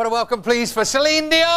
What a welcome, please, for Celine Dion!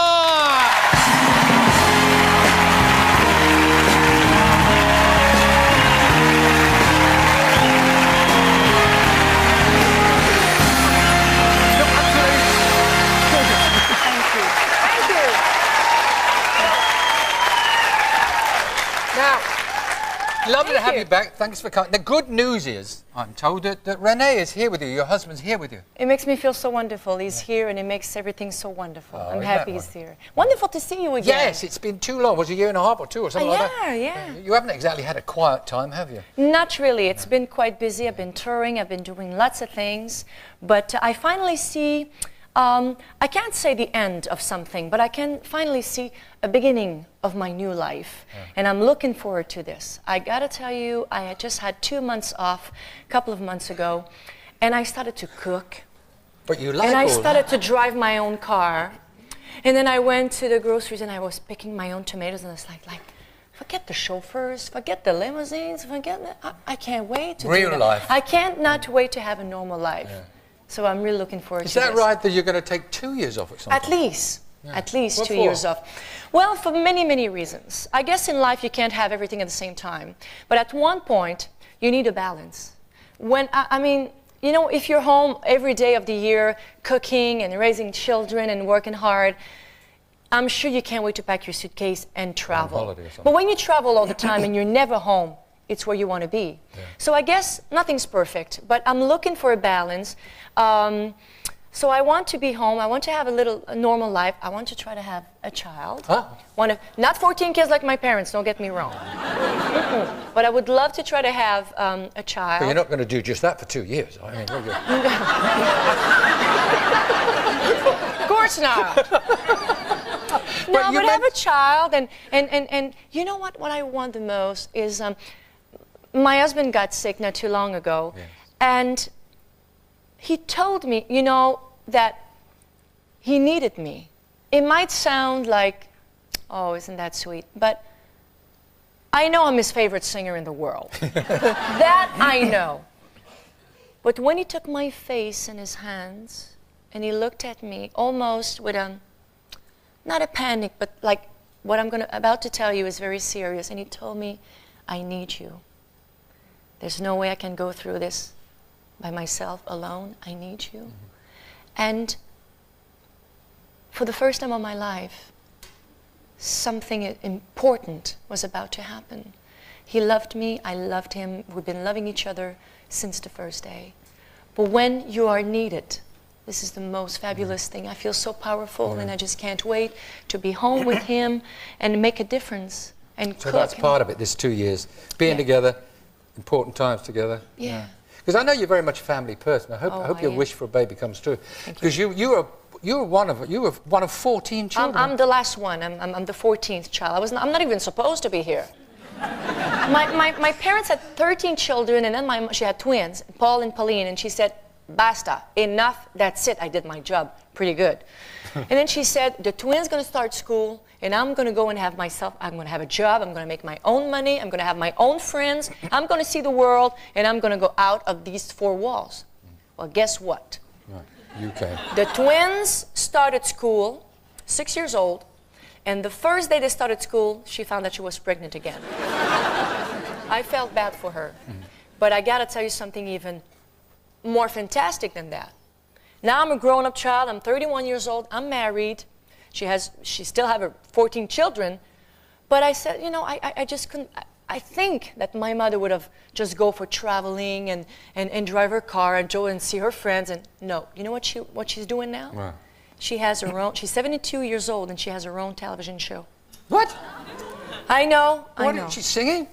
Lovely to have you back. Thanks for coming. The good news is, I'm told that René is here with you. Your husband's here with you. It makes me feel so wonderful. He's here and it makes everything so wonderful. I'm happy he's here. Wonderful to see you again. Yes, it's been too long. Was it a year and a half or two or something like that? Yeah. You haven't exactly had a quiet time, have you? Not really. It's been quite busy. I've been touring. I've been doing lots of things. But I finally see, I can't say the end of something, but I can finally see a beginning of my new life. And I'm looking forward to this. I gotta tell you, I had just had 2 months off a couple of months ago, and I started to cook. But you like And I started to drive my own car. And then I went to the groceries and I was picking my own tomatoes, and it's like forget the chauffeurs, forget the limousines, I can't wait to real do that. life. I can't not wait to have a normal life. So I'm really looking forward to this. Is that right that you're going to take 2 years off at some point? At least. At least What 2 for? years off. Well, for many, many reasons. I guess in life you can't have everything at the same time. But at one point, you need a balance. When, I mean, you know, if you're home every day of the year cooking and raising children and working hard, I'm sure you can't wait to pack your suitcase and travel. On holiday or something. But when you travel all the time and you're never home, it's where you want to be. So I guess nothing's perfect, but I'm looking for a balance. So I want to be home. I want to have a normal life. I want to try to have a child. Not 14 kids like my parents, don't get me wrong. But I would love to try to have a child. But you're not going to do just that for 2 years. I mean, of course not. No, but have a child. And you know what? What I want the most is my husband got sick not too long ago. And he told me, you know, that he needed me. It might sound like, oh, isn't that sweet? But I know I'm his favorite singer in the world. That I know. But when he took my face in his hands and he looked at me almost with not a panic, but like what I'm about to tell you is very serious. And he told me, I need you. There's no way I can go through this by myself, alone. I need you. And for the first time of my life, something important was about to happen. He loved me, I loved him. We've been loving each other since the first day. But when you are needed, this is the most fabulous thing. I feel so powerful, and I just can't wait to be home with him and make a difference and cook. So that's part of it, this 2 years. Being together, important times together. Because I know you're very much a family person. I hope your wish for a baby comes true. Because you were one of 14 children. I'm the last one. I'm the 14th child. I'm not even supposed to be here. my parents had 13 children, and then she had twins, Paul and Pauline, and she said, basta, enough, that's it. I did my job pretty good. And then she said, the twins going to start school, and I'm going to go and I'm going to have a job, I'm going to make my own money, I'm going to have my own friends, I'm going to see the world, and I'm going to go out of these four walls. Well, guess what? You came. The twins started school, 6 years old, and the first day they started school, she found that she was pregnant again. I felt bad for her. But I got to tell you something even more fantastic than that. Now I'm a grown-up child, I'm 31 years old, I'm married. She still have her 14 children. But I said, you know, I just couldn't, I think that my mother would have just go for traveling and drive her car and go and see her friends. And no, you know what she's doing now? Wow. She has her own, she's 72 years old and she has her own television show. What? I know, I know. What, she's singing?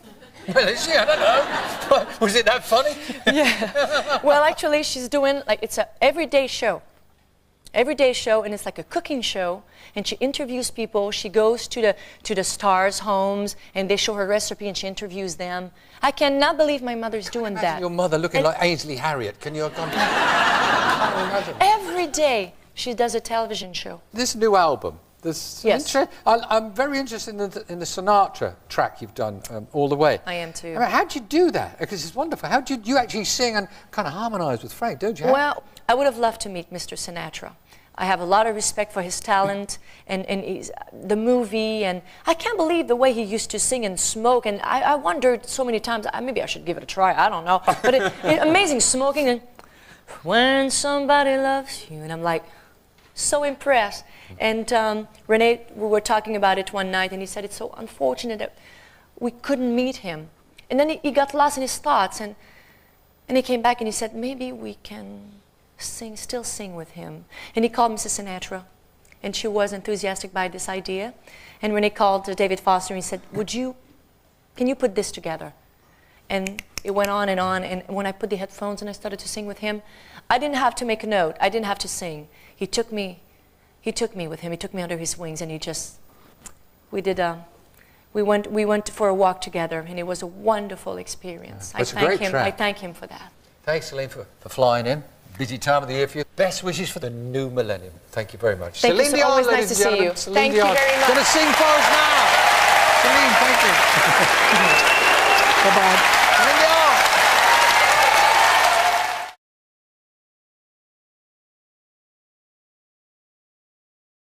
Well, is she? I don't know. Was it that funny? Yeah. Well, actually, she's doing, like, it's an everyday show. Everyday show, and it's like a cooking show. And she interviews people. She goes to the stars' homes, and they show her recipe, and she interviews them. I cannot believe my mother's doing that. Your mother looking like Ainsley Harriott. Can you imagine? Every day, she does a television show. This new album. Yes. I'm very interested in the Sinatra track you've done all the way. I am too. I mean, how'd you do that? Because it's wonderful. How do you actually sing and kind of harmonise with Frank, don't you? Well, I would have loved to meet Mr. Sinatra. I have a lot of respect for his talent and the movie, and I can't believe the way he used to sing and smoke, and I wondered so many times, maybe I should give it a try, I don't know, but amazing smoking, and when somebody loves you, and I'm like, so impressed. And René, we were talking about it one night, and he said it's so unfortunate that we couldn't meet him. And then he got lost in his thoughts, and he came back and he said, maybe we can still sing with him. And he called Mrs. Sinatra, and she was enthusiastic by this idea. And René called David Foster and he said, can you put this together? And it went on, and when I put the headphones and I started to sing with him, I didn't have to make a note, I didn't have to sing. He took me with him, he took me under his wings, and we went for a walk together, and it was a wonderful experience. That's a great track. I thank him for that. Thanks, Celine, for flying in. Busy time of the year for you. Best wishes for the new millennium. Thank you very much. Thank you. So always nice to see you. Thank you very much. Going to sing for us now. Celine, thank you. Bye-bye. Celine Dion.